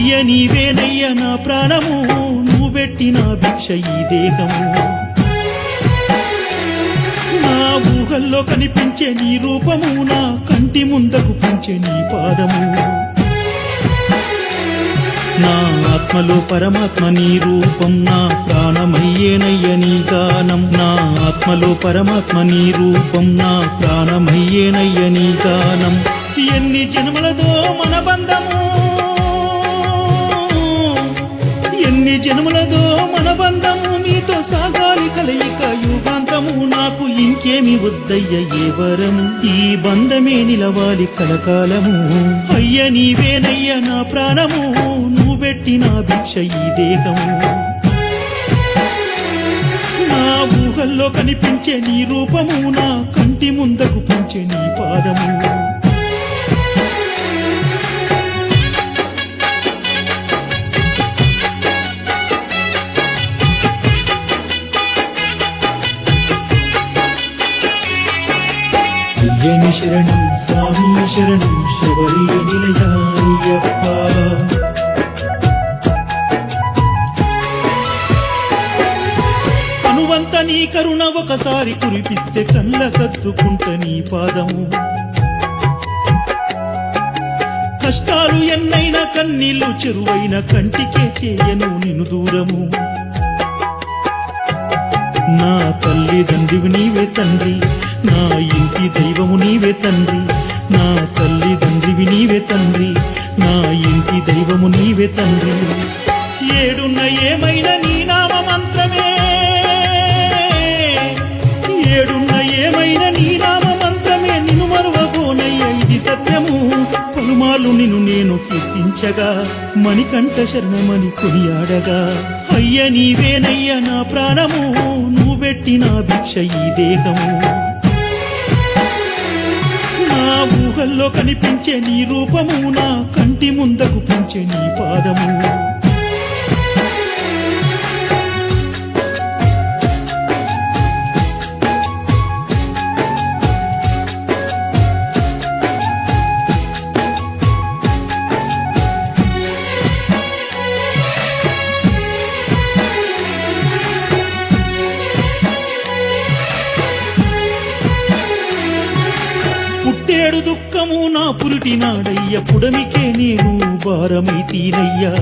అయ్య నీవేనయ్య నా ప్రాణము నువ్వు పెట్టిన భిక్ష ఈ దేహము నా ఊహల్లో కనిపించే నీ రూపము నా కంటి ముందకు పెంచే నీ పాదము నా ఆత్మలో పరమాత్మ నీ రూపం నా ప్రాణమయ్యేనయ్య నీ గానం నా ఆత్మలో పరమాత్మ నీ రూపం నా ప్రాణమయ్యేనయ్య నీ గానం ఎన్ని జన్మలదో మన బంధము ఎన్ని జన్మలదో మన బంధము నీతో సాగాలి కలయిక యుగాంతము నాకు ఇంకేమి వద్దయ్య ఏ వరము ఈ బంధమే నిలవాలి కలకాలము అయ్య నీవేనయ్య నా ప్రాణము నువ్వు పెట్టిన భిక్ష ఈ దేహము నా ఊహల్లో కనిపించే నీ రూపము నా కంటి ముందకు పెంచే నీ పాదము అయ్యని శరణం స్వామి శరణం శబరి నిలయాయ్యప్ప అనువంత నీ కరుణ ఒకసారి కురిపిస్తే కళ్ళ కత్తుకుంట నీ పాదము కష్టాలు ఎన్నైనా కన్నీళ్లు చెరువైన కంటికే చేయను నిన్ను దూరము నా తల్లిదండ్రివి నీవే తండ్రి నా ఇంటి దైవము నీవే తండ్రి నా తల్లిదండ్రివి నీవే తండ్రి నా ఇంటి దైవము నీవే తండ్రి ఏడున్న ఏమైనా నీ నామ మంత్రమే ఏడున్న ఏమైనా నీ నామ మంత్రమే నిన్ను మరువబోనయ్య ఇది సత్యము పలుమార్లు నిన్ను నేను కీర్తించగా మణికంఠ శరణమని కొనియాడగా అయ్య నీవేనయ్య నా ప్రాణము నువ్వు పెట్టిన భిక్ష ఈ దేహము నా ఊహల్లో కనిపించే నీ రూపము నా కంటి ముందకు పెంచే నీ పాదము పుట్టేడు దుఃఖము నా పురిటి నాడయ్య పుడమికే నేను భారమైతీనయ్యా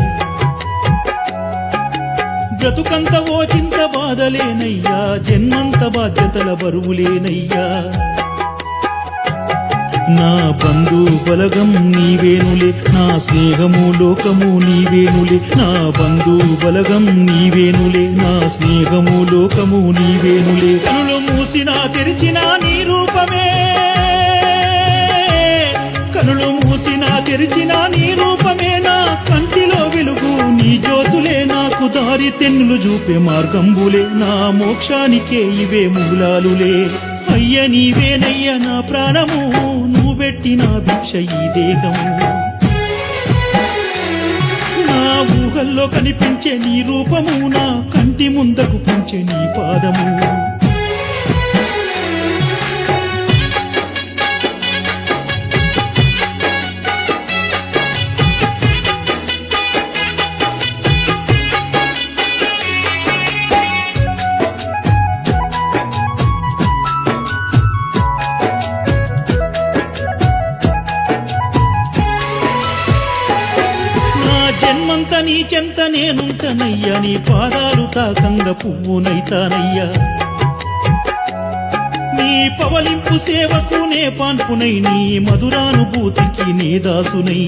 బ్రతుకంత ఓ చింత బాధలేనయ్యా జన్మంత బాధ్యతల బరువులేనయ్యా నా బంధు బలగం నీవేనులే నా స్నేహము లోకము నీవేనులే నా బంధు బలగం నీవేనులే నా స్నేహము లోకము నీవేనులే కనులు మూసినా తెరిచినా నీ రూపమే కనులు మూసినా తెరిచినా నీ రూపమే నా కంటిలో వెలుగు నీ జ్యోతులే నాకు దారి తెన్నులు చూపే మార్గంబులే నా మోక్షానికే ఇవే మూలాలులే అయ్య నీవేనయ్య నా ప్రాణము నువ్వు పెట్టిన భిక్ష ఈ దేహము నా ఊహల్లో కనిపించే నీ రూపము నా కంటి ముందకు పెంచే నీ పాదము జన్మంత నీ చెంత నేనుంటనయ్యా నీ పాదాలు తాకంగ పువ్వునైతానయ్యా నీ పవలింపు సేవకు నే పాన్పునై నీ మధురానుభూతికి నే దాసునై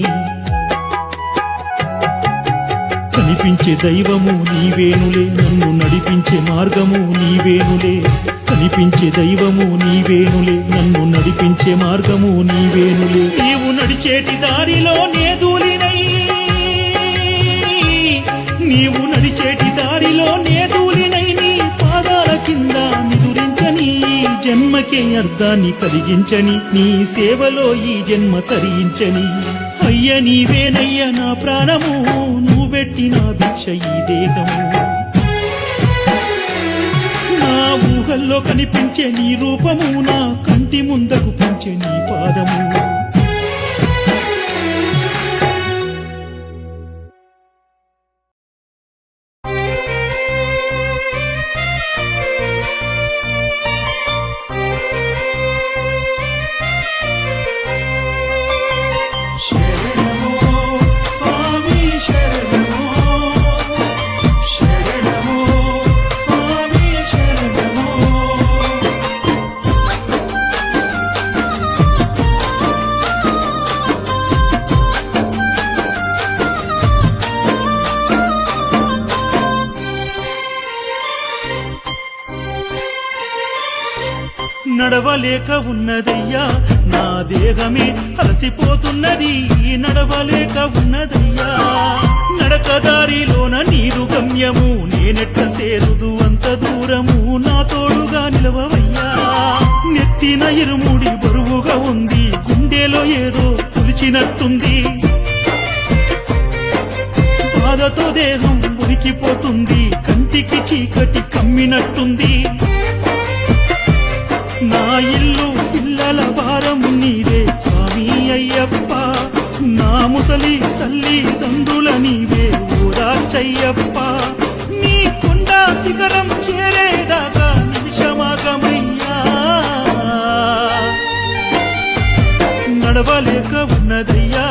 కనిపించే దైవము నీవేనులే నన్ను నడిపించే మార్గము నీవేనులే కనిపించే దైవము నీవేనులే నన్ను నడిపించే మార్గము నీవేనులే నీవు నడిచేటి దారిలో నే దూలినై నీవు నడిచేటి దారిలో నే దూలినై నీ పాదాల కింద నిదురించని జన్మకే అర్థాన్ని కలిగించని నీ సేవలో ఈ జన్మ తరించని అయ్య నీవేనయ్య నా ప్రాణము నువ్వు పెట్టిన భిక్ష ఈ దేహము నా ఊహల్లో కనిపించే నీ రూపము నా కంటి ముందకు పెంచే నీ పాదము నడవలేక ఉన్నదయ్యా నా దేహమే అలసిపోతున్నది నడవలేక ఉన్నదయ్యా నడకదారిలోన నీరు గమ్యము నేనెట్ల సేరుదు అంత దూరము నా తోడుగా నిలవవయ్యా నెత్తిన ఇరుముడి బరువుగా ఉంది గుండెలో ఏదో తులిచినట్టుంది బాధతో దేహం ఉనికిపోతుంది కంటికి చీకటి కమ్మినట్టుంది నా ఇల్లు పిల్లల భారం నీవే స్వామి అయ్యప్ప నా ముసలి తల్లి తండ్రుల నీవే ఊరాచయ్యప్ప నీ కొండ శిఖరం చేరేదాకా నిమిషమాగమయ్యా నడవలేక ఉన్నదయ్యా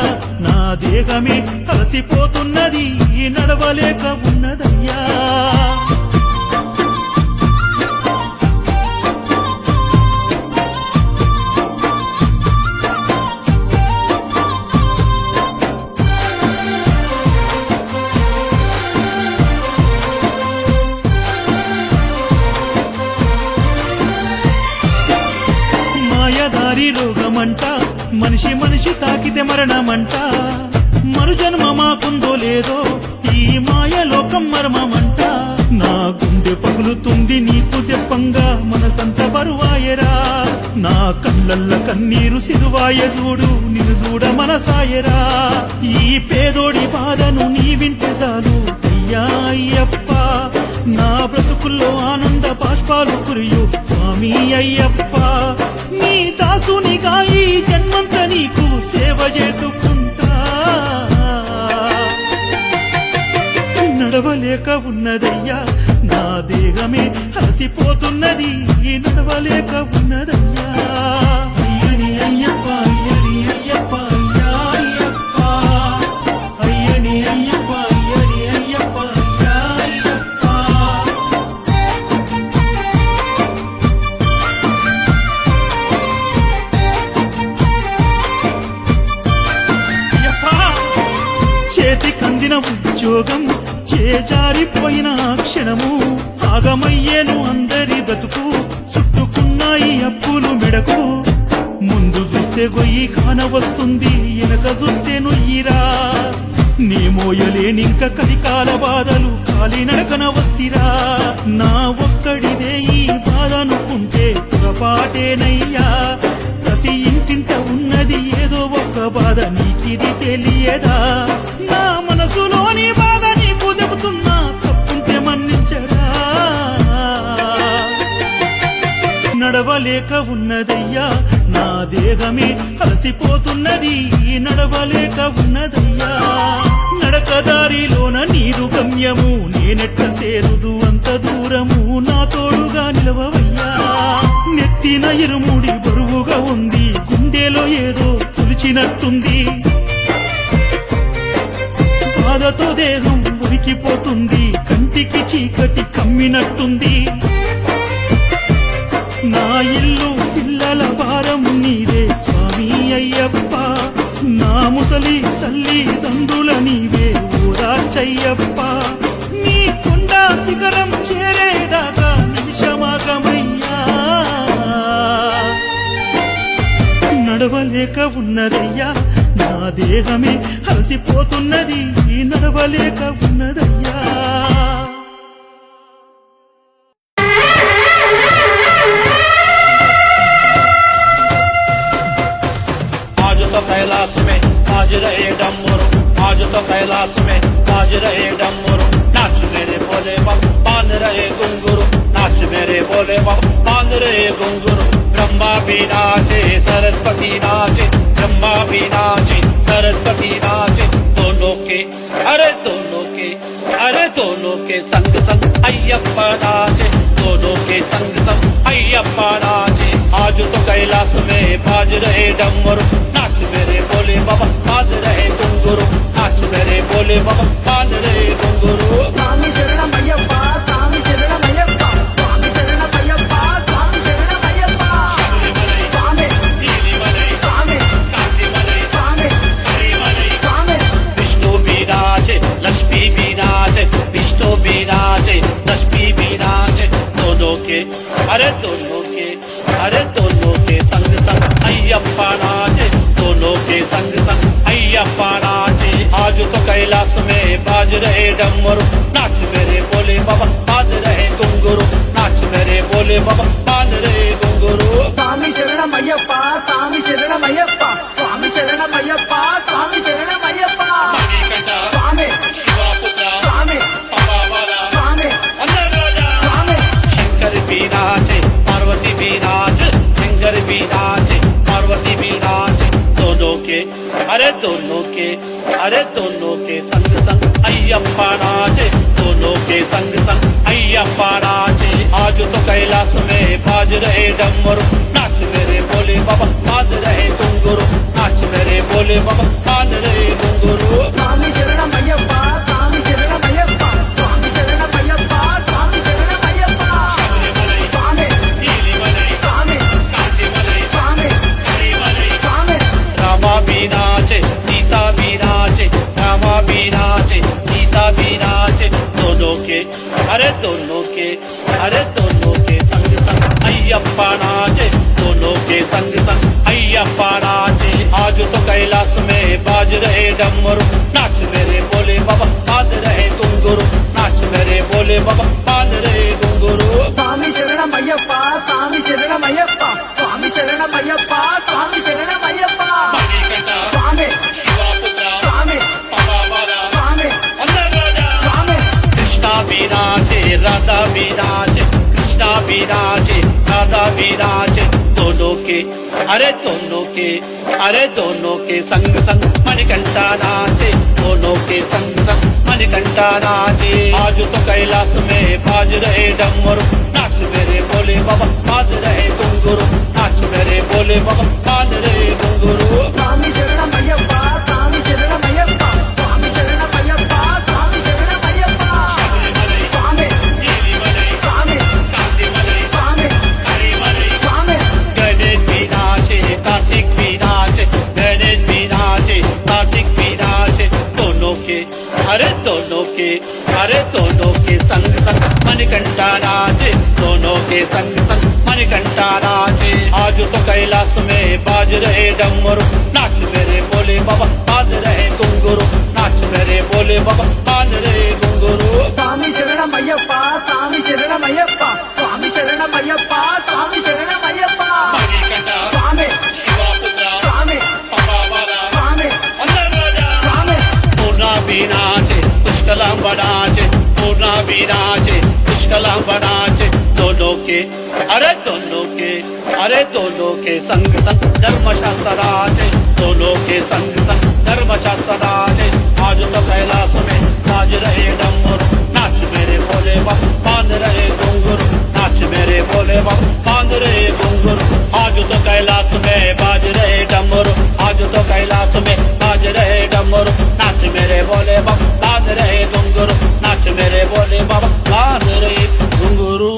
నా దేహమే అలసిపోతున్నది నడవలేక ఉన్నదయ్యా మాయదారి రోగమంట మనిషి తాకితే మరణమంట మరు జన్మ మాకుందో లేదో ఈ మాయలోకం మర్మమంట నా గుండె పగులుతుంది నీకు చెప్పంగా మనసంత బరువాయరా నా కళ్ళల్ల కన్నీరు సిరువాయ చూడు నిన్ను చూడ మనసాయరా ఈ పేదోడి బాధను నీ వింటే చాలు అయ్యా అయ్యప్ప నా బ్రతుకుల్లో ఆనంద బాష్పాలు కురియు స్వామి అయ్యప్ప నీ దాసునిగా ఈ జన్మంత నీకు సేవ చేసుకుంటా నడవలేక ఉన్నదయ్యా నా దేహమే అలసిపోతున్నది నడవలేక ఉన్నదయ్యా అయ్యని అయ్యప్ప అయ్యని అయ్యప్ప అయ్యా అయ్యప్ప అయ్యని అయ్యప్ప అయ్యని అయ్యప్ప అయ్యా అయ్యప్ప చేతి కందిన ఉద్యోగం చేజారిపోయిన క్షణము ఆగమయ్యేను అందరి బతుకు చుట్టుకున్నాయి అప్పులు మెడకు ముందు చూస్తే గొయ్యి కాన వస్తుంది వెనక చూస్తే నుయ్యిరా నీ మోయలేనింక కలికాల బాధలు కాలినడకన వస్తిరా నా ఒక్కడిదే ఈ బాధ అనుకుంటే పొరపాటేనయ్యా ప్రతి ఇంటింట ఉన్నది ఏదో ఒక్క బాధ నీకిది తెలియదా నా మనసులోని బాధ నీకు చెబుతున్నా తప్పుంటే మన్నించరా నడవలేక ఉన్నదయ్యా నా దేహమే అలసిపోతున్నది నడవలేక ఉన్నదయ్యా నడకదారిలోన నీరు గమ్యము నేనెట్ల సేరుదు అంత దూరము నా తోడుగా నిలవవయ్యా నెత్తిన ఇరుముడి బరువుగా ఉంది గుండెలో ఏదో తులిచినట్టుంది బాధతో దేహం ఉనికిపోతుంది కంటికి చీకటి కమ్మినట్టుంది నా ఇల్లు పిల్లల భారం నీవే స్వామి అయ్యప్ప నా ముసలి తల్లి తండ్రుల నీవే ఊరాచయ్యప్ప నీ కొండ శిఖరం చేరేదాకా నిమిషమాగమయ్యా నడవలేక ఉన్నదయ్యా నా దేహమే అలసిపోతున్నది నడవలేక ఉన్నదయ్యా कैलाश में आज रहे डमरू आज तो कैलाश में आज रहे डमरू नाच मेरे बोले बाबा बांध रहे घुंघरू नाच मेरे बोले बाबा बांध रहे घुंघरू ब्रह्मा भी नाचे सरस्वती नाचे ब्रह्मा भी नाचे सरस्वती नाचे दोनों के संग संग अय्यप्पा नाचे दोनों के संग संग अय्यप्पा नाचे आज तो कैलाश में बाज रहे डमरू नाच मेरे बोले बाबा बांध रहे घुंघरू नाच मेरे बोले बाबा बांध रहे घुंघरू स्वामी शरणमय्यप्प स्वामी शरणमय्यप्प स्वामी शरणमय्यप्प स्वामी शरणमय्यप्प स्वामी नीलिमलै स्वामी कांतिमलै स्वामी करिमलै स्वामी विष्णु भी नाचे लक्ष्मी भी नाचे विष्णु भी नाचे लक्ष्मी भी नाचे दोनों के अरे दोनों के संग संग अय्यप्पा नाचे, दोनों के संग संग अय्यप्पा नाचे। आज तो कैलाश में बाज रहे डमरू, नाच मेरे बोले बाबा बाज रहे घुंघरू, नाच मेरे बोले बाबा बाज रहे घुंघरू। స్వామి శరణమయ్యప్ప స్వామి శరణమయ్యప్ప స్వామి శరణమయ్యప్ప స్వామి శరణమయ్యప్ప మణికంఠ, స్వామి శివపుత్ర, స్వామి పవాబల, స్వామి అందరాజా। స్వామి शंकर भी नाचे, पार्वती भी नाचे, शंकर भी नाचे, पार्वती भी नाचे। दोनों के अरे दोनों के अरे दोनों के संग संग अय्यप्पा नाचे, दोनों के संग संग अय्यप्पा नाचे। आज तो कैलाश में बाज रहे डमरू, नाच मेरे बोले बाबा बाज रहे घुंघरू, नाच मेरे बोले बाबा बाज रहे घुंघरू। స్వామి శరణమయ్యప్ప స్వామి శరణమయ్యప్ప స్వామి శరణమయ్యప్ప స్వామి శరణమయ్యప్ప శబరిమలై, స్వామి నీలిమలై, స్వామి కాంతిమలై, స్వామి కరిమలై। స్వామి रामा भी नाचे, सीता भी नाचे, रामा भी नाचे, सीता भी नाचे। दोनों के अरे दोनों के अरे दोनों के संग संग अय्यप्पा नाचे, दोनों के संग संग अय्यप्पा नाचे। आज तो कैलाश में बाज रहे डमरू, नाच मेरे बोले बाबा बाज रहे घुंघरू, नाच मेरे बोले बाबा बाज रहे घुंघरू। స్వామి శరణమయ్యప్ప స్వామి శరణమయ్యప్ప స్వామి శరణమయ్యప్ప స్వామి శరణమయ్యప్ప మణికంఠ, స్వామి శివపుత్ర, స్వామి పవాబల, స్వామి అందరాజా। స్వామి कृष्णा भी नाचे, राधा भी नाचे, कृष्णा भी नाचे, राधा भी नाचे। दोनों के अरे दोनों के अरे दोनों के संग संग मणिकंठा नाचे, दोनों के संग संग मणिकंठा नाचे। आज तो कैलाश में बाज रहे डमरू, नाच मेरे बोले बाबा बाज रहे घुंघरू, नाच मेरे बोले बाबा बाज रहे घुंघरू। స్వామి శరణమయ్యప్ప స్వామి శరణమయ్యప్ప స్వామి శరణమయ్యప్ప స్వామి శరణమయ్యప్ప శబరిమలై, స్వామి నీలిమలై, స్వామి కాంతిమలై, స్వామి కరిమలై। స్వామి गणेश भी नाचे, कार्तिक भी नाचे, गणेश भी नाचे, कार्तिक भी नाचे। दोनों के अरे दोनों के अरे दोनों के संग संग मणिकंठा नाचे, दोनों के संग संग मणिकंठा नाचे। आज तो कैलाश में बाज रहे डमरू, नाच मेरे बोले बाबा बाज रहे घुंघरू, नाच मेरे बोले बाबा बाज रहे घुंघरू। స్వామి శరణమయ్యప్ప స్వామి శరణమయ్యప్ప స్వామి శరణమయ్యప్ప స్వామి శరణమయ్యప్ప మణికంఠ, స్వామి శివపుత్ర, స్వామి పవాబల, స్వామి అందరాజా। స్వామి पूर्णा भी नाचे, पुष्कलम बनाचे, पूर्णा भी नाचे, पुष्कलम बनाचे। दोनों के अरे दोनों के अरे दोनों के संग संग धर्मशास्त्र नाचे, दोनों के संग संग धर्मशास्त्र नाचे। आज तो कैलाश में बाज रहे डमरू, नाच मेरे बोले बाबा बांध रहे घुंघरू, नाच मेरे बोले बाबा बांध रहे घुंघरू। आज तो कैलाश में बाज रहे डमरू, आज तो कैलाश में बाज रहे डमरू, नाच मेरे बोले बाबा बांध रहे घुंघरू, नाच मेरे बोले बाबा बांध रहे घुंघरू।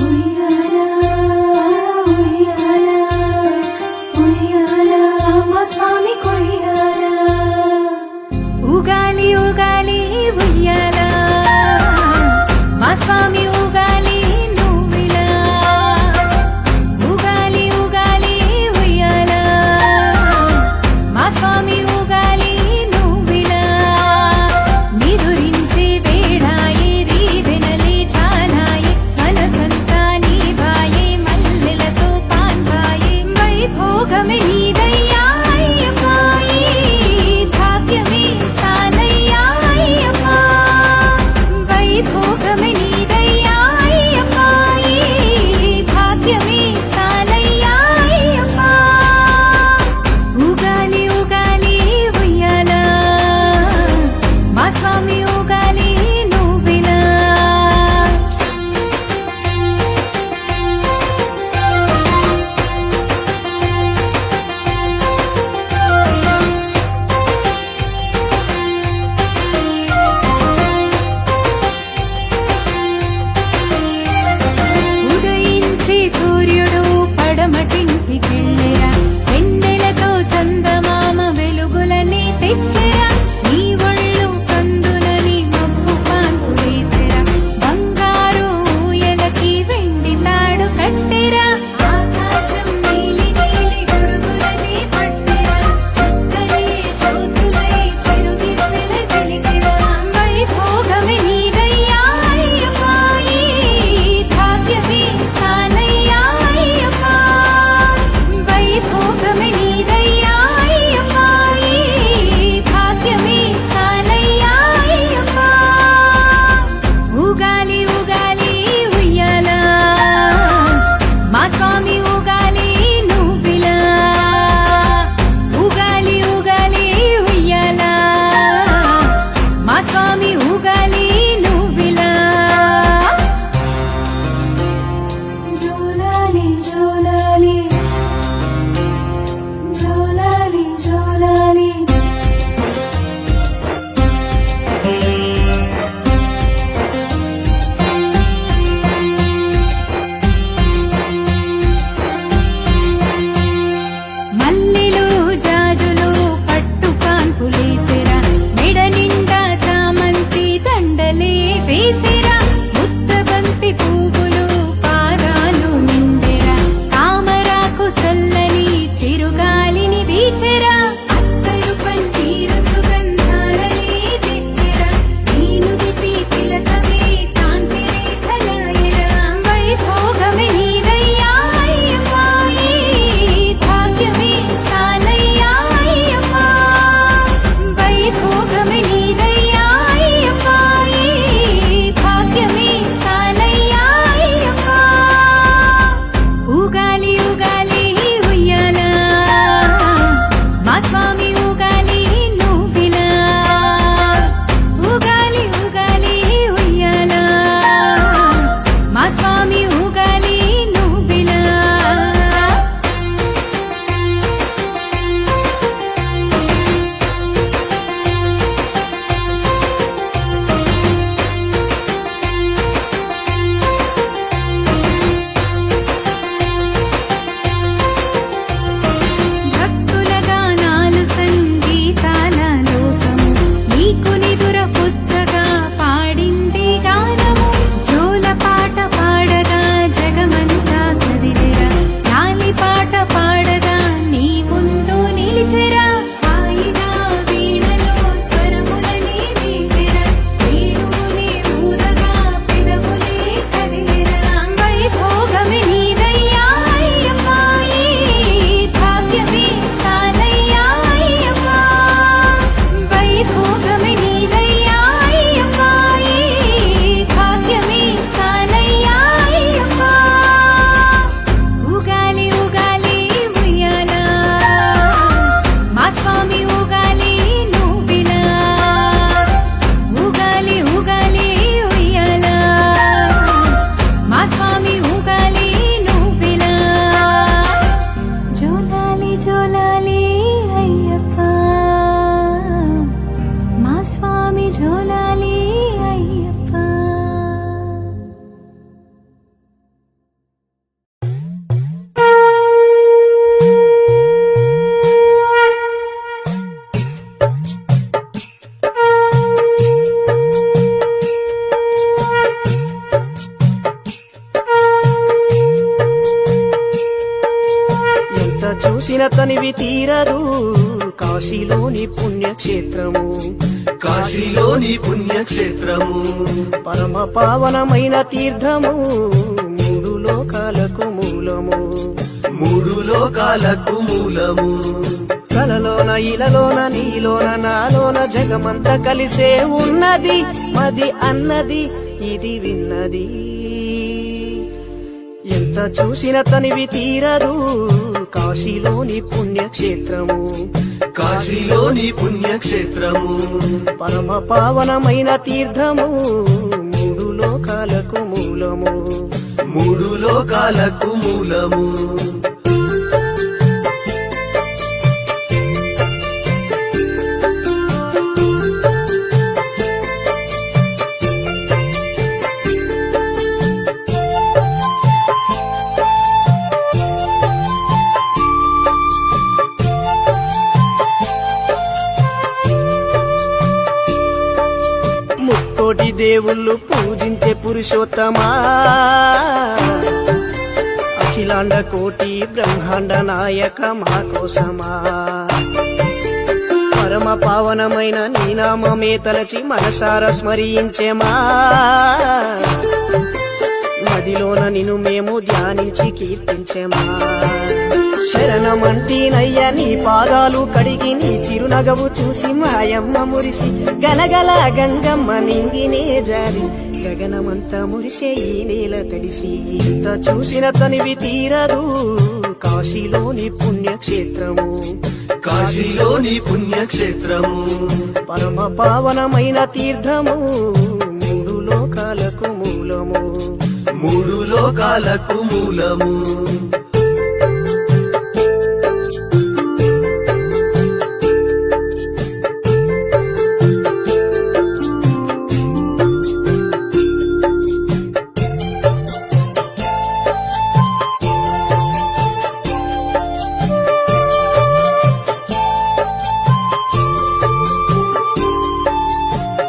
ఉయ్యాలా ఉయ్యాలా ఉయ్యాలా మా స్వామి కొయ్యాలా ఉగాలి ఉగాలి ఉయ్యాలా మా స్వామి ఉగాలి నువ్విలా ఉగాలి ఉగాలి ఉయ్యాలా మా స్వామి ఉగాలి నువ్విలా నిదురించి వేడాయి రీవెనలి చాలాయి మనసంతా నీవాయే మల్లెలతో పాన్వాయే వైభోగమే నీదయ్యా అయ్యప్పాయి భాగ్యమే చాలయ్యా అయ్యప్పా వైభోగమే నీదయ్యా అయ్యప్పాయి భాగ్యమే చాలయ్యా అయ్యప్పా ఉగాలి ఉగాలి ఉయ్యాలా మా స్వామి ఉగాలి నువ్విలా చూసిన తనివి తీరదు కాశీలోని పుణ్యక్షేత్రము కాశీలోని పుణ్యక్షేత్రము పరమ పావనమైన తీర్థము మూడు లోకాలకు మూలము మూడు లోకాలకు మూలము కలలోన ఇలలోన నీలోన నాలోన జగమంత కలిసే ఉన్నది మది అన్నది ఇది విన్నది ఎంత చూసిన తనివి తీరదు కాశీలోని పుణ్యక్షేత్రము కాశీలోని పుణ్యక్షేత్రము పరమ పావనమైన తీర్థము మూడు లోకాలకు మూలము మూడు లోకాలకు మూలము ముక్కోటి దేవుళ్ళు పూజించే పురుషోత్తమా అఖిలాండ కోటి బ్రహ్మాండ నాయక మా కోసమా పరమ పావనమైన నీ నామమే తలచి మనసార స్మరించేమా మదిలోన నిన్ను మేము ధ్యానించి కీర్తించేమా శరణమంటీనయ్య నీ పాదాలు కడిగి నీ చిరునగవు చూసి మాయమ్మ మురిసి గలగల గంగమ్మ నింగినే జారి గగనమంతా మురిసే ఈ నేల తడిసి ఇంత చూసిన తనివి తీరదు కాశీలోని పుణ్యక్షేత్రము కాశీలోని పుణ్యక్షేత్రము పరమ పావనమైన తీర్థము మూడు లోకాలకు మూలము మూడు లోకాలకు మూలము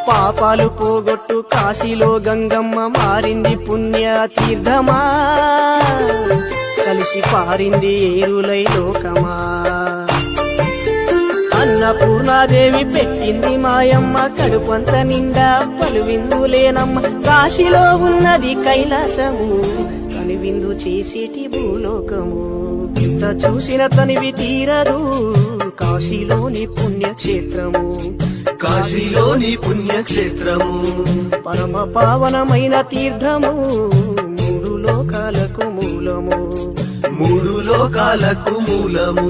పాపాలు పోగొట్టు కాశీలో గంగమ్మ మారింది పుణ్య తీర్థమా కలిసి పారింది ఏరులై లోకమా అన్నపూర్ణాదేవి పెట్టింది మాయమ్మ కడుపంత నిండా పలువిందులేనమ్మ కాశీలో ఉన్నది కైలాసము కనువిందు చేసేటి భూలోకము ఇంత చూసిన తనివి తీరదు కాశీలోని పుణ్యక్షేత్రము కాశీలోని పుణ్యక్షేత్రము పరమ పావనమైన తీర్థము మూడు లోకాలకు మూలము మూడు లోకాలకు మూలము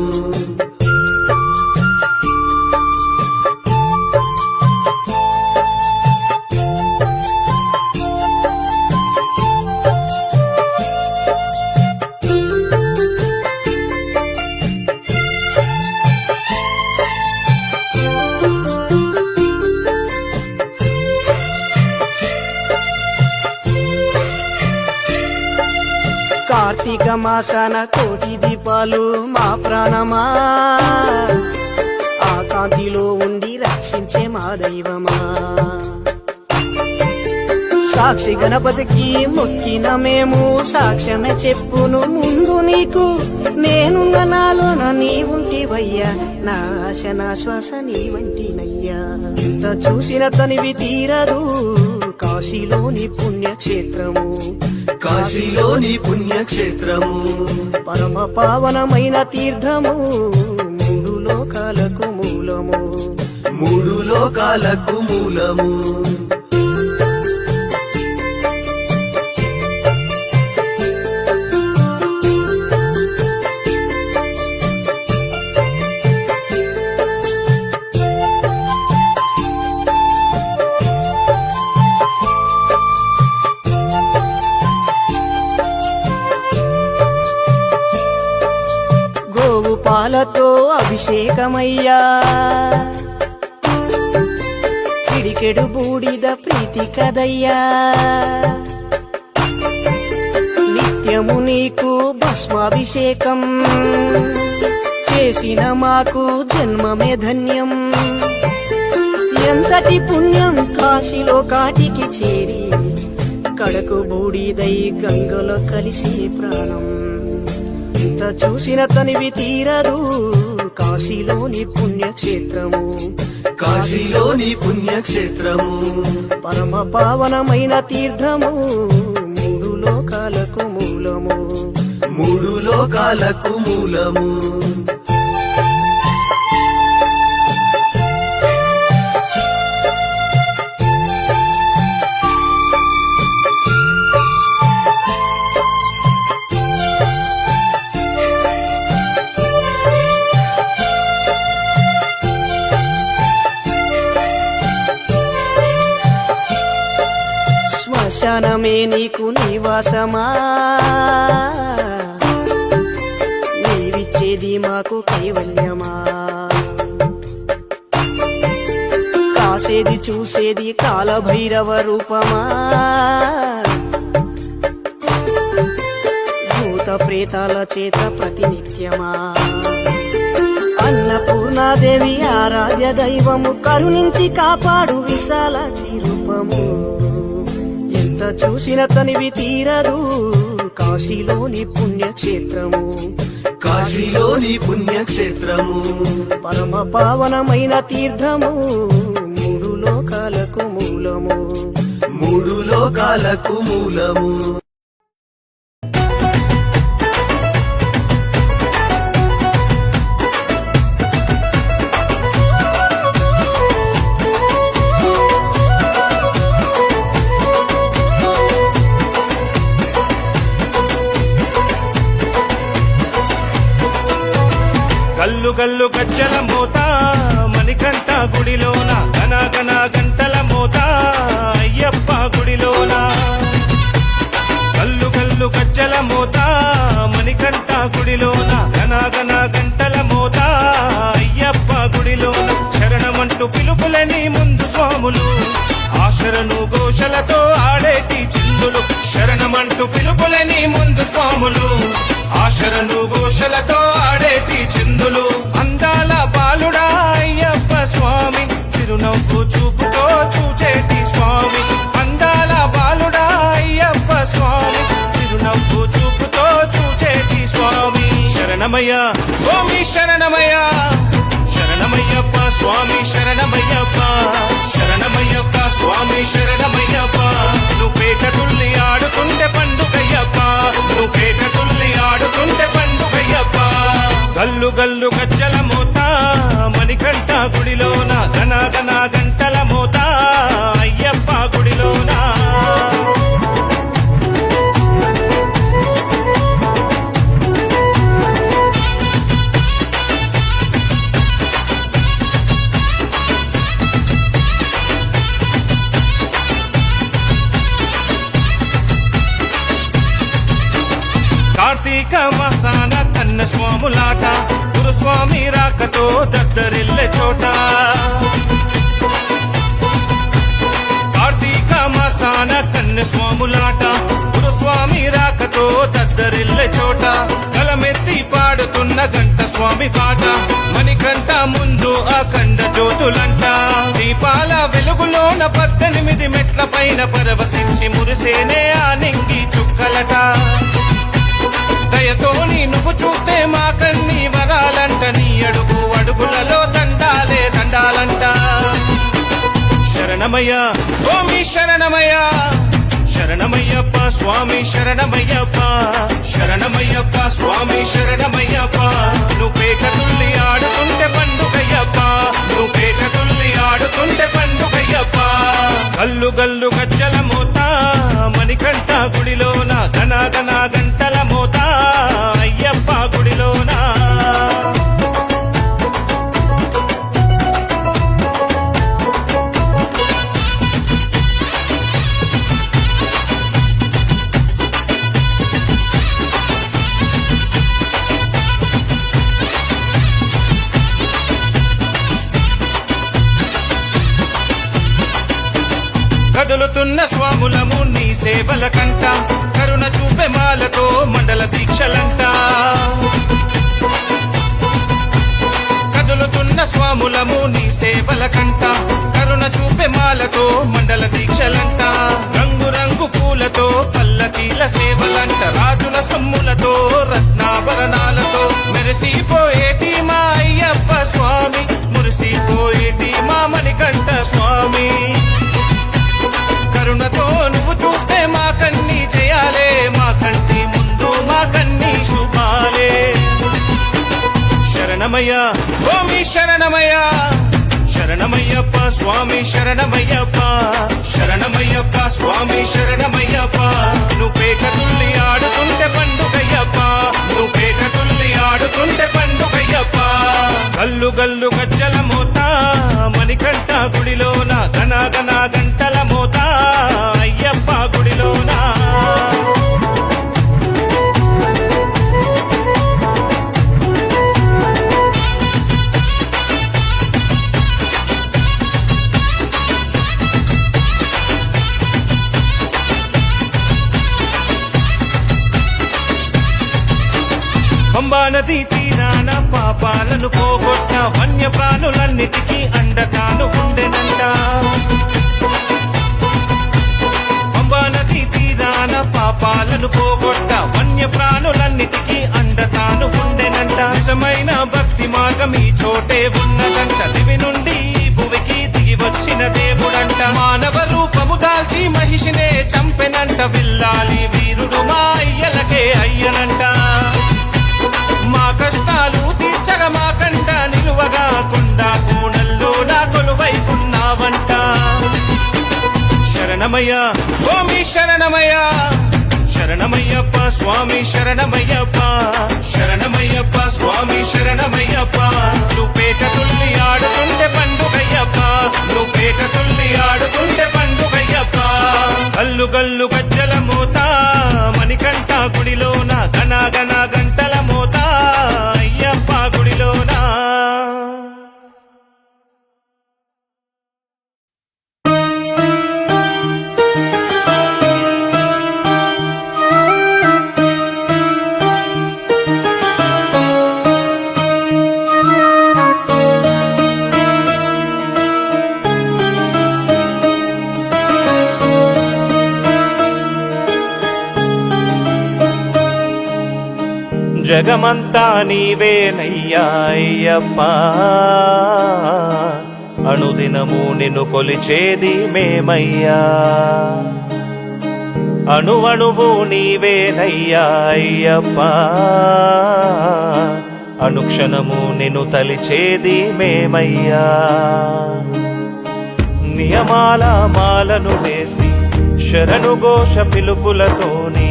కార్తీక మాసాన కోటి దీపాలు మా ప్రాణమా ఆ కాంతిలో ఉండి రక్షించే మా దైవమా సాక్షి గణపతికి మొక్కిన మేము సాక్ష్యమే చెప్పును ముందు నీకు నేనున్న నాలోన నీ ఉంటివయ్యా నా ఆశ నా శ్వాస నీ వంటినయ్యా ఇంత చూసిన తనివి తీరదు కాశీలోని పుణ్యక్షేత్రము కాశీలోని పుణ్యక్షేత్రము పరమ పావనమైన తీర్థము మూడు లోకాలకు మూలము మూడు లోకాలకు మూలము గోవు పాలతో అభిషేకమయ్యా పిడికెడు బూడిద ప్రీతి కదయ్యా నిత్యము నీకు భస్మాభిషేకం చేసిన మాకు జన్మమే ధన్యం ఎంతటి పుణ్యం కాశీలో కాటికి చేరి కడకు బూడిదై గంగలో కలిసి ప్రాణం ఇంత ఎంత చూసిన తనివి తీరదు కాశీలోని పుణ్యక్షేత్రము కాశీలోని పుణ్యక్షేత్రము పరమ పావనమైన తీర్థము మూడు లోకాలకు మూలము మూడు లోకాలకు మూలము శ్మశానమే నీకు నివాసమా నీవిచ్చేది మాకు కైవల్యమా కాసేది చూసేది కాలభైరవ రూపమా భూత ప్రేతాల చేత ప్రతినిత్యమా అన్నపూర్ణాదేవి ఆరాధ్య దైవము కరుణించి కాపాడు విశాలాక్షి రూపము ఎంత చూసిన తనివి తీరదు కాశీలోని పుణ్యక్షేత్రము కాశీలోని పుణ్యక్షేత్రము పరమ పావనమైన తీర్థము మూడు లోకాలకు మూలము మూడు లోకాలకు మూలము గల్లు గల్లు గజ్జల మోత మణికంఠ గుడిలోన గన గన గంటల మోత అయ్యప్ప గుడిలోన గల్లు గల్లు గజ్జల మోత మణికంఠ గుడిలోన గన గన గంటల మోత అయ్యప్ప గుడిలోన శరణమంటూ పిలుపులని ముందు స్వాములు ఆశరను ఘోషలతో ఆడేటి చిందులు శరణమంటూ పిలుపులని ముందు స్వాములు ఆశరను ఘోషలతో ఆడేటి చిందులు అందాల బాలుడా అయ్యప్ప స్వామి చిరునవ్వు చూపుతో చూచేటి స్వామి అందాల బాలుడా అయ్యప్ప స్వామి చిరునవ్వు చూపుతో చూచేటి స్వామి శరణమయ్య స్వామి శరణమయ్య శరణమయ్యప్ప స్వామి శరణమయ్యప్ప శరణమయ్యప్ప స్వామి శరణమయ్యప్ప నువ్వు పేట తుల్లి ఆడుతుంటే పండుగయ్యప్ప నువ్వు పేట తుల్లి ఆడుతుంటే పండుగయ్యప్ప గల్లు గల్లు గజ్జల మోత మణికంఠ గుడిలోన గన గన గంటల మోత అయ్యప్ప గుడిలోన కార్తీక మాసాన కన్న స్వాములాట గురుస్వామి రాకతో దద్దరిల్లె చోట కార్తీక మాసాన కన్న స్వాములాట గురుస్వామి రాకతో దద్దరిల్లె చోట గలమెత్తి పాడుతున్న గంట స్వామి పాట మణికంఠ ముందు అఖండ జ్యోతులంట దీపాల వెలుగులోన 18 మెట్ల పైన పరవశించి మురిసేనే ఆ నింగి చుక్కలట దయతోని నువ్వు చూస్తే మా కన్ని వరాలంట నీ అడుగు అడుగులలో దండాలే దండాలంట శరణమయ్య స్వామి శరణమయ్య శరణమయ్యప్ప స్వామి శరణమయ్యప్ప శరణమయ్యప్ప స్వామి శరణమయ్యప్ప నువ్వు పేట తుల్లి ఆడుతుంటే పండుగయ్యప్ప నువ్వు పేట తుల్లి ఆడుతుంటే పండుగయ్యప్ప గల్లు గల్లు గజ్జల మోత మణికంఠ గుడిలోన గన గన గంటల మోత అయ్యప్ప గుడిలోన కదులుతున్న స్వాములము నీ సేవల కంట కరుణ చూపే మాలతో మండల దీక్షలంట కదులుతున్న స్వాములము నీ సేవల కంట కరుణ చూపే మాలతో మండల దీక్షలంట రంగు రంగు పూలతో పల్లకీల సేవలంట రాజుల సొమ్ములతో రత్నాభరణాలతో మెరిసిపోయేటి మా అయ్యప్ప స్వామి మురిసిపోయేటి మా మణికంఠ స్వామి కరుణతో నువ్వు చూస్తే మా కన్నీ చేయాలే మా కంటి ముందు మా కన్నీ శుభాలే శరణమయ్య స్వామి శరణమయ్య శరణమయ్యప్ప స్వామి శరణమయ్యప్ప శరణమయ్యప్ప స్వామి శరణమయ్యప్ప నువ్వు పేట తుల్లి ఆడుతుంటే పండుగయ్యప్ప నువ్వు పేట తుల్లి ఆడుతుంటే పండుగయ్యప్ప గల్లు గల్లు గజ్జల మోత మణికంఠ గుడిలోన గన గన గంటల మోత అయ్యప్ప గుడిలోన పంబా నది తీరాన పాపాలను పోగొట్ట వన్య ప్రాణులన్నిటికీ అండతాను ఉండెనంట పంబా నది తీరాన పాపాలను పోగొట్ట వన్య ప్రాణులన్నిటికీ అండతాను ఉండెనంట నిజమైన భక్తి మార్గం ఈ చోటే ఉన్నదంట దివి నుండి భువికి దిగి వచ్చిన దేవుడంట మానవ రూపము దాల్చి మహిషినే చంపెనంట విల్లాలి వీరుడు మా అయ్యలకే అయ్యనంట మా కష్టాలు తీర్చగా మా కంట నిలువగా కొండ కోణల్లో నా కొలువై ఉన్నావంట శరణమయ్య స్వామి శరణమయ్య శరణమయ్యప్ప స్వామి శరణమయ్యప్ప శరణమయ్యప్ప స్వామి శరణమయ్యప్ప నువ్వు పేట తుల్లి ఆడుతుంటే పండుగయ్యప్ప నువ్వు పేట తుల్లి ఆడుతుంటే పండుగయ్యప్ప గల్లు గల్లు గజ్జల మోత మణికంఠ గుడిలోన గన గన గంటల మోత అయ్యప్ప గుడిలోన జగమంతా నీవేనయ్యా అయ్యప్ప అనుదినము నిన్ను కొలిచేది మేమయ్యా అణువణువు నీవేనయ్యా అయ్యప్ప అనుక్షణము నిన్ను తలిచేది మేమయ్యా నియమాల మాలను వేసి శరణు ఘోష పిలుపులతోని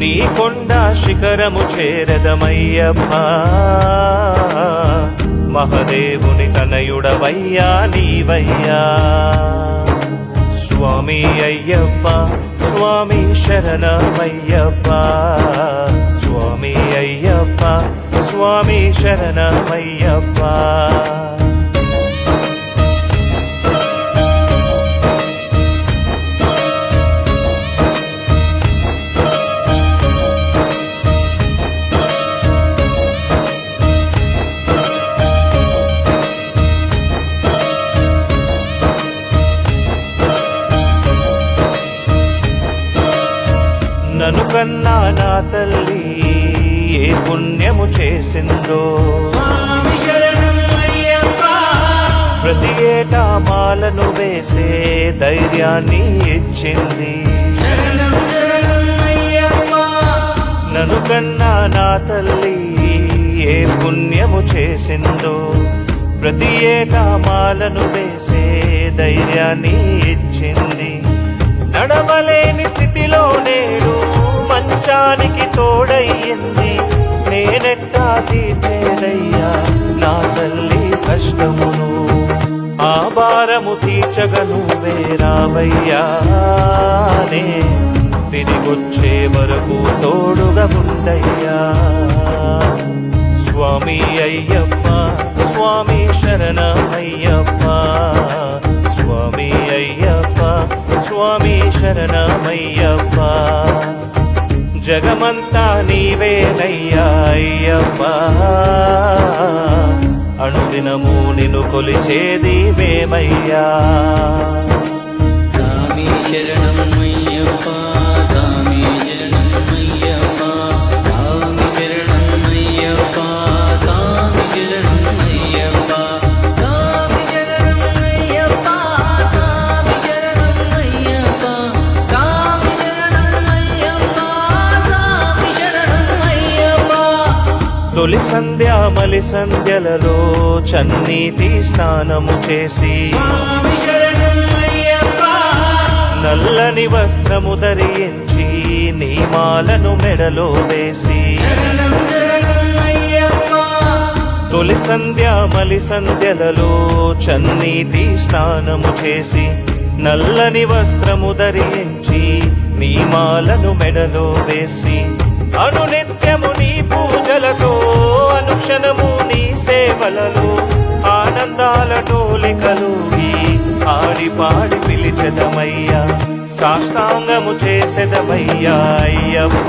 నీ కొండ శిఖరము చేరదమయ్యప్ప మహదేవుని తనయుడవయ్యా నీవయ్యా స్వామి అయ్యప్ప స్వామి శరణమయ్యప్ప స్వామి అయ్యప్ప స్వామి శరణమయ్యప్ప నన్ను కన్నా నా తల్లి ఏ పుణ్యము చేసిందో ప్రతి ఏటా మాలను వేసే ధైర్యాన్ని ఇచ్చింది నన్ను కన్నా నా తల్లి ఏ పుణ్యము చేసిందో ప్రతి ఏటా మాలను వేసే ధైర్యాన్ని ఇచ్చింది నడవలేని స్థితిలో నేడు మంచానికి తోడయ్యింది నేనెట్టా తీర్చేదయ్యా నా తల్లి కష్టమును ఆ భారము తీర్చగా నువ్వే రావయ్యా నే తిరిగొచ్చే వరకు తోడుగా ఉండయ్యా స్వామి అయ్యప్ప స్వామి శరణమయ్యప్ప స్వామి అయ్యప్ప స్వామి శరణమయ్యప్ప జగమంతా నీవేనయ్యా అయ్యప్ప అనుదినము నిన్ను కొలిచేది మేమయ్యా. సామి శరణం అయ్యప్ప, సామి శరణం అయ్యప్ప, సామి శరణం అయ్యప్ప, సామి శరణం అయ్యప్ప, సామి శరణం అయ్యప్ప, సామి శరణం అయ్యప్ప, సామి శరణం అయ్యప్ప, సామి శరణం అయ్యప్ప. తొలి సంధ్య మలి సంధ్యలలో చన్నీటి స్నానము చేసి స్వామి శరణం అయ్యప్ప, నల్లని వస్త్రము ధరించి నీమాలను మెడలో వేసి శరణం శరణం అయ్యప్ప. తొలి సంధ్య మలి సంధ్యలలో చన్నీటి స్నానము చేసి నల్లని వస్త్రము ధరించి నీమాలను మెడలో వేసి అనునిత్యము నీ పూజలతో అనుక్షణము నీ సేవలలో ఆనందాల టోలికలు ఆడి పాడి పిలిచెదమయ్యా, సాష్టాంగము చేసెదమయ్యా అయ్యప్ప.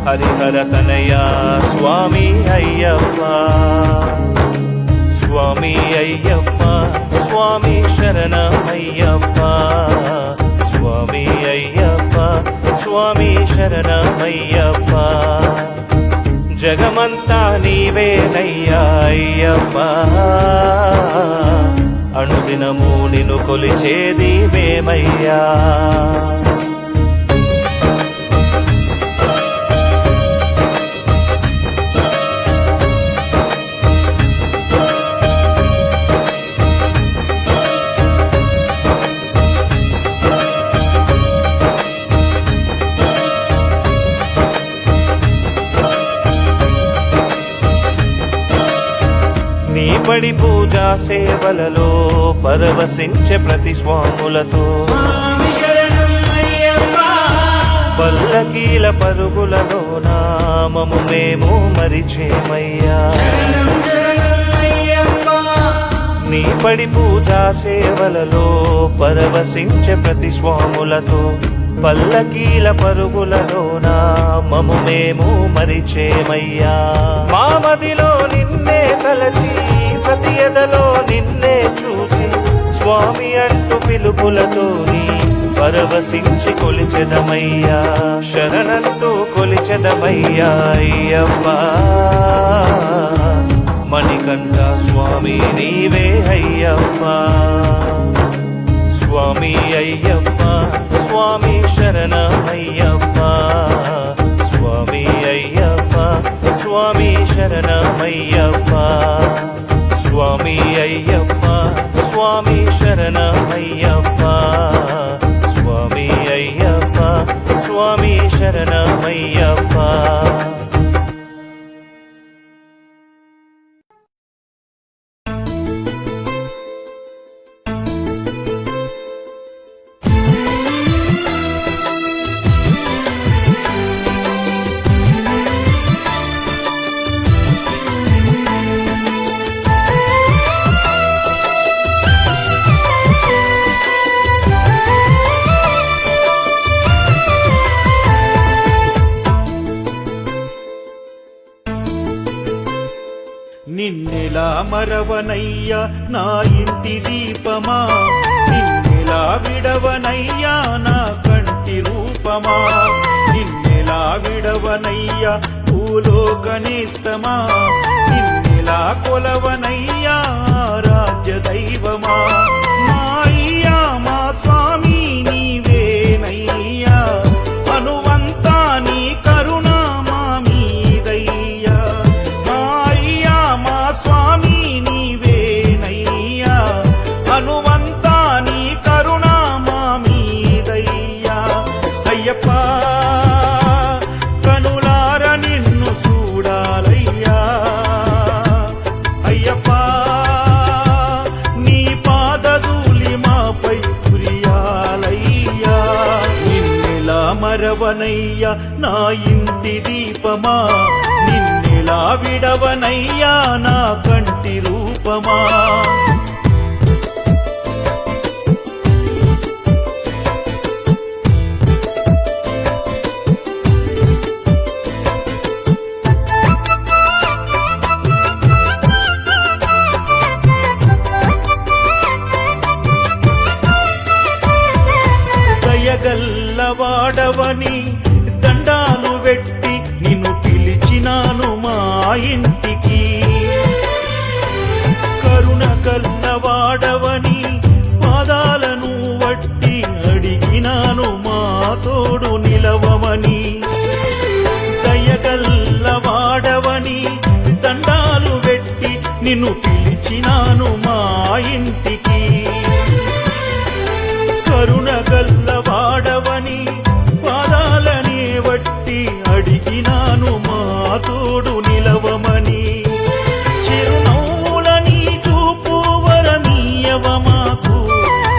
హరిహర తనయ స్వామి అయ్యప్ప, స్వామి అయ్యప్ప, స్వామి శరణమయ్యప్ప, స్వామి అయ్యప్ప, స్వామి శరణమయ్యప్ప. జగమంతా నీవేనయ్యా అయ్యప్ప, అనుదినము నిన్ను కొలిచేది మేమయ్యా. నీ పడి పూజా సేవలలో పరవశించే ప్రతి స్వాములతో స్వామి శరణం అయ్యప్ప, పల్లకీల పరుగులలో నామము మేము మరిచేమయ్యా. శరణం శరణం అయ్యప్ప, నీ పడి పూజా సేవలలో పరవశించే ప్రతి స్వాములతో పల్లకీల పరుగులలో నామము మేము మరిచేమయ్యా. మా మదిలో నిన్నే తలచి ప్రతి ఎదలో నిన్నే చూచి స్వామి అంటూ పిలుపులతోని పరవశించి కొలిచెదమయ్యా, శరణంటూ కొలిచెదమయ్యా అయ్యప్ప. మణికంఠ స్వామి నీవే అయ్యప్ప, స్వామి అయ్యప్ప, స్వామి శరణమయ్యప్ప, స్వామి అయ్యప్ప, స్వామి శరణమయ్యప్ప, స్వామి అయ్యప్ప, స్వామి శరణమయ్యప్ప, స్వామి అయ్యప్ప, స్వామి శరణమయ్యప్ప. నిన్నెలా మరవనయ్యా నా ఇంటి దీపమా, నిన్నెలా విడవనయ్యా నా కంటి రూపమా, నిన్నెలా విడవనయ్యా భూలోకనేస్తమా, నిన్నెలా కొలవనయ్యా రాజ్య దైవమా. మా అయ్యా మా స్వామి నీవేనయ్యా, అనువంతా నీ కరుణ మా మీదయ్యా. మా అయ్యా మా స్వామి నీవేనయ్యా, అనువంతా నీ కరుణ మా మీదయ్యా. అయ్యప్ప కనులార నిన్ను చూడాలయ్యా, అయ్యప్ప నీ పాదధూళి మాపై కురియాలయ్యా. నిన్నెలా మరవనయ్యా నా ఇంటి దీపమా, నిన్నెలా విడవనయ్యా నా కంటి రూపమా. నిన్ను పిలిచినాను మా ఇంటికి కరుణ గల్లవాడవని పాదాలనే వట్టి అడిగినాను మా తోడు నిలవమని చిరునవ్వులని చూపు వరమీయవ మాకు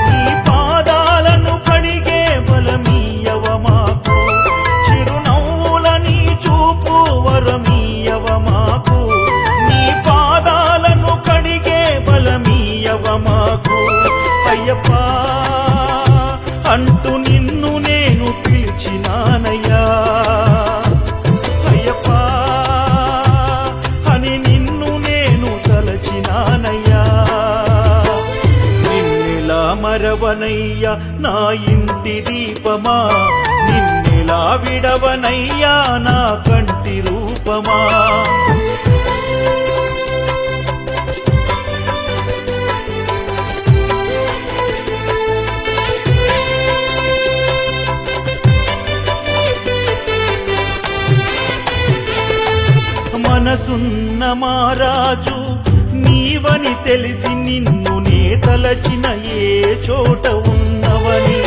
నీ పాదాలను కడిగే బలమీయవ మాకు చిరునవ్వులని చూపు వరమీయవ మాకు నీ పాదాలను కడిగే బలమీయవ మాకు అయ్యప్పా అంటూ నిన్ను నేను పిలిచినానయ్యా అయ్యప్పా అని నిన్ను నేను తలచినానయ్యా నిన్నెలా మరవనయ్యా నా ఇంటి దీపమా నిన్నెలా విడవనయ్యా నా కంటి రూపమా మనసున్న మారాజు నీవని తెలిసి నిన్ను నే తలచిన ఏ చోట ఉన్నవని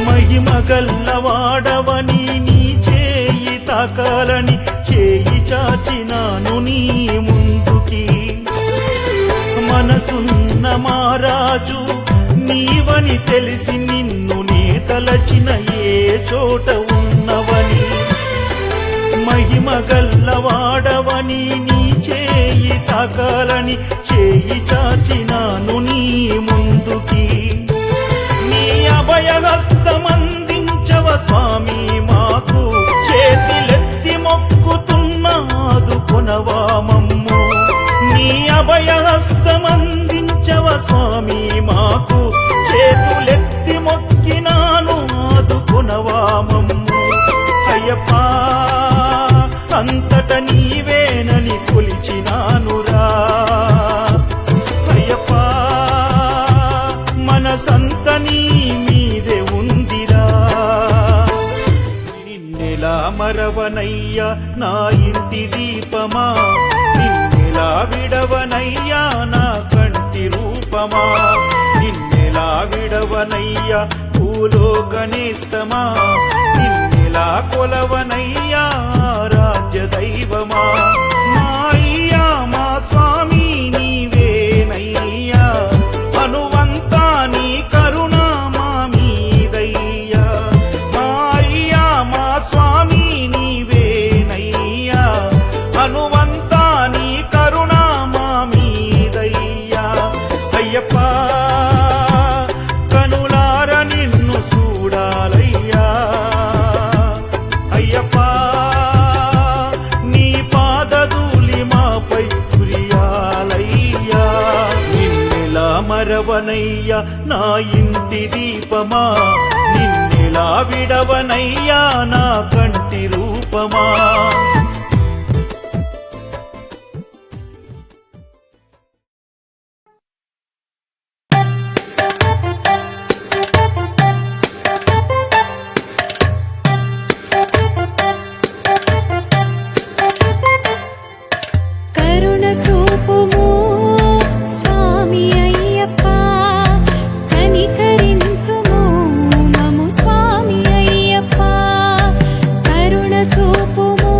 మహిమ గల్లవాడవని నీ చేయి తాకాలని చేయి చాచినాను నీ ముందుకి మనసున్న మారాజు నీవని తెలిసి నిన్ను నే తలచిన ఏ చోట ఉన్నవని మహిమ గల్లవాడవని నీ చేయి తాకాలని చేయి చాచినాను నీ ముందుకి నీ అభయహస్తమందించవ స్వామి మాకు చేతులెత్తి మొక్కుతున్నాదు కొనవా మమ్ము నీ అభయహస్తమందించవ స్వామి మాకు చేతులెత్తి మొక్కినాను ఆదుకొనవా మమ్ము అయ్యప్పా అంతట నీవేనని కొలిచినానురా అయ్యప్పా మనసంత నీ మీదే ఉందిరా నిన్నెలా మరవనయ్యా నా ఇంటి దీపమా నిన్నెలా విడవనయ్యా నా కంటి రూపమా నిన్నెలా విడవనయ్యా భూలోకనేస్తమా నిన్నెలా కొలవనయ్యా రాజ్య దైవమా మా అయ్యా మా స్వామి నీవేనయ్యా అనువంతా నీ కరుణ మా మీదయ్యా మా అయ్యా మా స్వామి నీవేనయ్యా అనువంతా నీ కరుణ మా మీదయ్యా అయ్యప్పా కనులార నిన్ను చూడాలయ్యా అయ్యప్పా నీ పాదధూళి మాపై కురియాలయ్యా నిన్నెలా మరవనయ్యా నా ఇంటి దీపమా నిన్నెలా విడవనయ్యా నా కంటి రూపమా కరుణ చూపుము స్వామి అయ్యప్ప కనికరించుము మము స్వామి అయ్యప్ప కరుణ చూపుము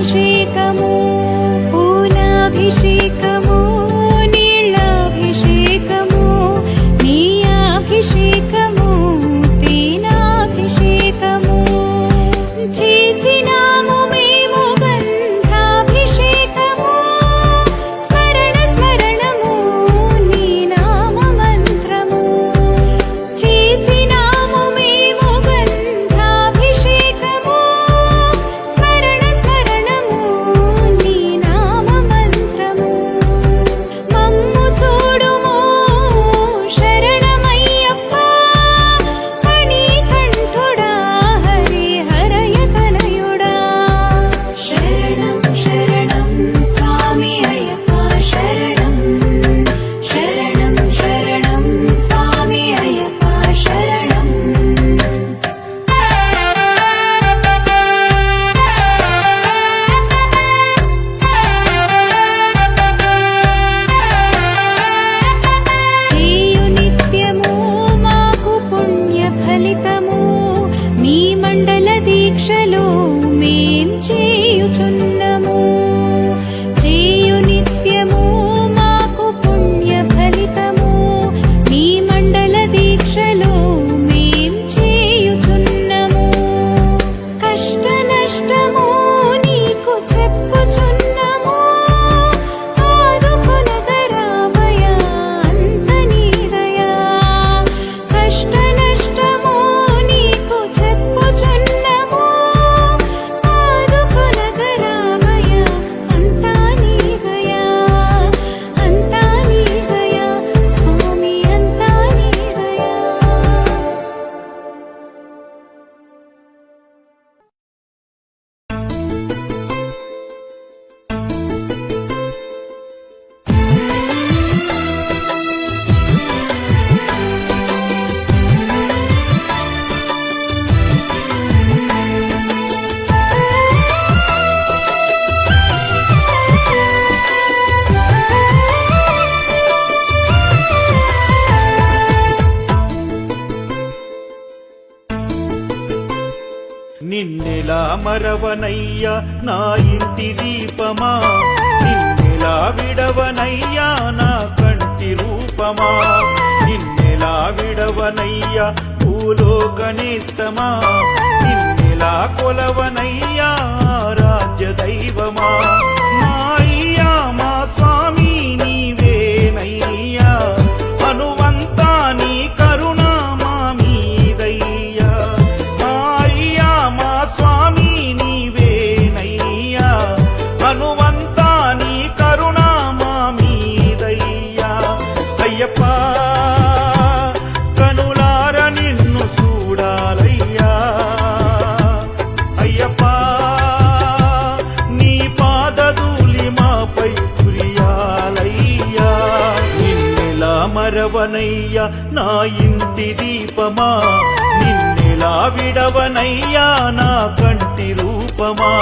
పాలాభిషేకము పూలాభిషేకము నీళ్ళాభిషేకము నీ అభిషేకము తేనాభిషేకము చేసినాము మేము గంధాభిషేకము స్మరణ స్మరణము నీ నామ మంత్రము చేసినాము మేము గంధాభిషేకము స్మరణ స్మరణము నీ నామ మంత్రము మమ్ము చూడుము శరణమయ్యప్ప మణికంఠుడా హరి హరయ తనయుడా శరణం శరణం స్వామి అయ్యప్ప శరణం శరణం శరణం స్వామి అయ్యప్ప శరణం చేయు నిత్యము మాకు పుణ్య ఫలితము మీ మండల దీక్షలో మేం చేయుచున్నము చేయు నిత్యము మాకు పుణ్య ఫలితము మీ మండల దీక్షలో మేం చేయుచున్నము కష్ట నష్టము నీకు చెప్పుచున్నము ఆదుకొనగరామయ అంత నీ దయా కష్ట నష్టము నీకు చెప్పుచున్నము ఆదుకొనగరామయ అంతా నీ దయా అంతా నీ దయా స్వామి అంతా నీ దయా నిన్నెలా మరవనయ్యా నా ఇంటి దీపమా నిన్నెలా విడవనయ్యా నా కంటి రూపమా నిన్నెలా విడవనయ్యా భూలోకనేస్తమా నిన్నెలా కొలవనయ్యా రాజ్య దైవమా మా అయ్యా మా స్వామి నీవేనయ్యా అనువంతా నీ కరుణ మా మీదయ్యా మా అయ్యా మా స్వామి నీవేనయ్యా అనువంతా నీ కరుణ మా మీదయ్యా అయ్యప్ప కనులార నిన్ను చూడాలయ్యా అయ్యప్ప నీ పాదధూళి మాపై కురియాలయ్యా నిన్నెలా మరవనయ్యా నా ఇంటి దీపమా నిన్నెలా విడవనయ్యా నా కంటి రూపమా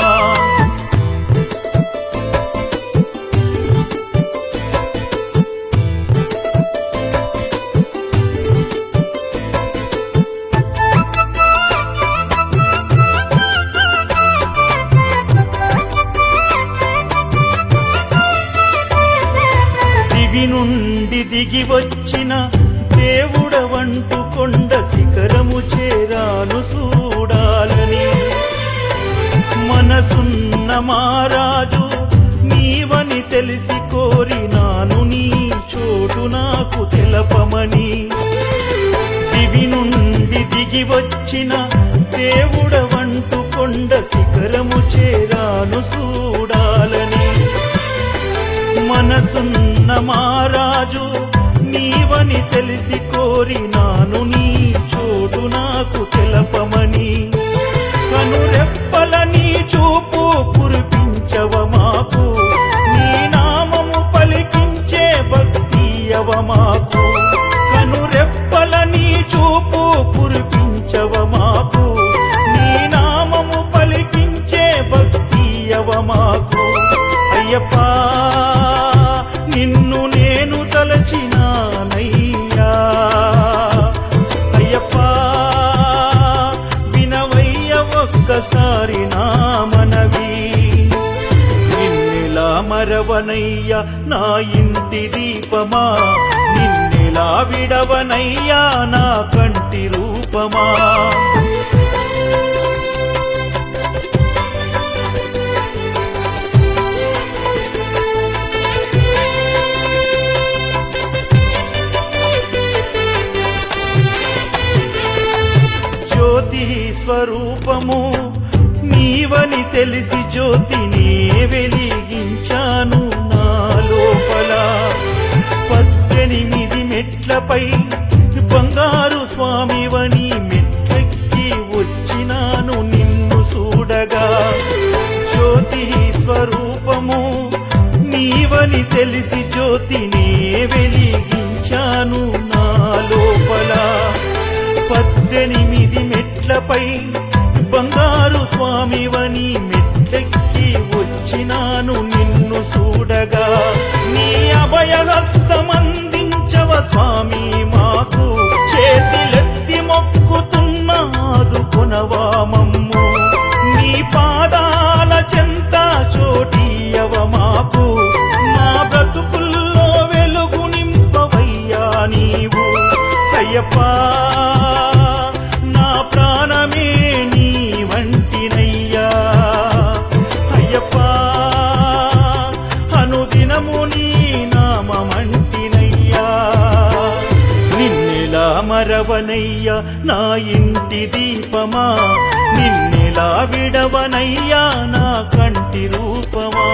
దివి నుండి దిగి వచ్చిన దేవుడవంటు కొండ శిఖరము చేరాను చూడాలని మనసున్న మారాజు నీవని తెలిసి కోరినాను నీ చోటు నాకు తెలపమని దివి నుండి దిగి వచ్చిన దేవుడవంటు కొండ శిఖరము చేరాను చూడాలని మనసున్న మారాజు నీవని తెలిసి కోరినాను నీ చోటు నాకు తెలపమని కనురెప్పల నీ చూపు కురిపించవ మాకు నీ నామము పలికించే భక్తియవ మాకు కనురెప్పల నీ చూపు కురిపించవ మాకు నీ నామము పలికించే భక్తియవ మాకు అయ్యప్ప నిన్ను నేను తలచినానయ్యా అయ్యప్ప వినవయ్య ఒక్కసారి నా మనవి మరవనయ్యా నా ఇంటి దీపమా నిన్నెలా విడవనయ్యా నా కంటి రూపమా జ్యోతి స్వరూపము నీవని తెలిసి జ్యోతిని వెలిగించాను నా లోపల 18 మెట్లపై బంగారు స్వామివని మెట్లెక్కి వచ్చినాను నిన్ను చూడగా జ్యోతి స్వరూపము నీవని తెలిసి జ్యోతిని వెలిగించాను నా లోపల 18 మెట్లపై బంగారు స్వామివని మెట్లెక్కి వచ్చినాను నిన్ను చూడగా నీ అభయహస్తమందించవ స్వామి మాకు చేతిలెత్తి మొక్కుతున్నాదు కొనవామమ్ము నీ పాదాల చెంత చోటీయవ మాకు మా బ్రతుకుల్లో వెలుగు నింపవయ్యా నీవు అయ్యప్పా నా ప్రాణమే నీ వంటినయ్యా అయ్యప్పా అనుదినము నీ నామమంటినయ్యా నిన్నెలా మరవనయ్యా నా ఇంటి దీపమా నిన్నెలా విడవనయ్యా నా కంటి రూపమా